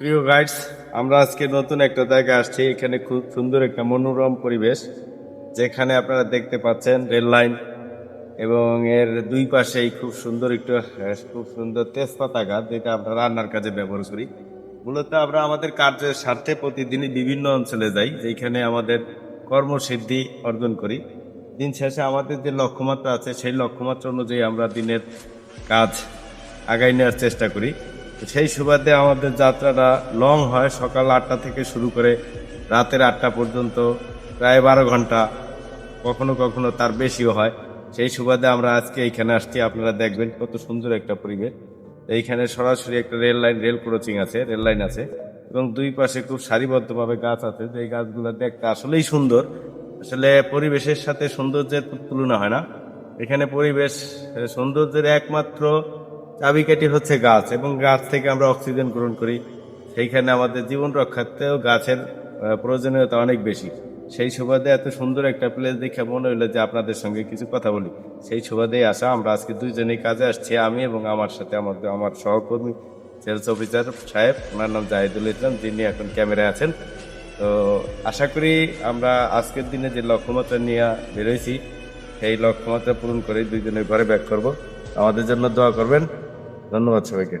প্রিয় গাইডস, আমরা আজকে নতুন একটা জায়গায় আসছি। এখানে খুব সুন্দর একটা মনোরম পরিবেশ, যেখানে আপনারা দেখতে পাচ্ছেন রেল লাইন এবং এর দুই পাশেই খুব সুন্দর একটু খুব সুন্দর তেজপাতা গাছ, যেটা আমরা রান্নার কাজে ব্যবহার করি। মূলত আমরা আমাদের কার্যের স্বার্থে প্রতিদিনই বিভিন্ন অঞ্চলে যাই, যেখানে আমাদের কর্মসিদ্ধি অর্জন করি। দিন শেষে আমাদের যে লক্ষ্যমাত্রা আছে, সেই লক্ষ্যমাত্রা অনুযায়ী আমরা দিনের কাজ আগায় নেওয়ার চেষ্টা করি। তো সেই সুবাদে আমাদের যাত্রাটা লং হয়, সকাল 8টা থেকে শুরু করে রাতের 8টা পর্যন্ত, প্রায় 12 ঘন্টা, কখনো কখনো তার বেশিও হয়। সেই সুবাদে আমরা আজকে এইখানে আসছি। আপনারা দেখবেন কত সুন্দর একটা পরিবেশ। এইখানে সরাসরি একটা রেল লাইন, রেল ক্রসিং আছে, রেল লাইন আছে এবং দুই পাশে খুব সারিবদ্ধভাবে গাছ আছে, যে গাছগুলো দেখতে আসলেই সুন্দর। আসলে পরিবেশের সাথে সৌন্দর্যের তুলনা হয় না। এখানে পরিবেশ সৌন্দর্যের একমাত্র চাবিকাঠি হচ্ছে গাছ, এবং গাছ থেকে আমরা অক্সিজেন গ্রহণ করি। সেইখানে আমাদের জীবন রক্ষার্থেও গাছের প্রয়োজনীয়তা অনেক বেশি। সেই সুবাদে এত সুন্দর একটা প্লেস দেখে মনে হইলো যে আপনাদের সঙ্গে কিছু কথা বলি। সেই সুবাদেই আসা। আমরা আজকে দুইজনেই কাজে আসছি, আমি এবং আমার সাথে আমার সহকর্মী সেলস অফিসার সাহেব, ওনার নাম জাহিদুল ইসলাম, যিনি এখন ক্যামেরায় আছেন। তো আশা করি আমরা আজকের দিনে যে লক্ষ্যমাত্রা নিয়ে বেরোইছি, সেই লক্ষ্যমাত্রা পূরণ করে দুইজনের ঘরে ব্যাক করব। আমাদের জন্য দোয়া করবেন। ধন্যবাদ সবাইকে।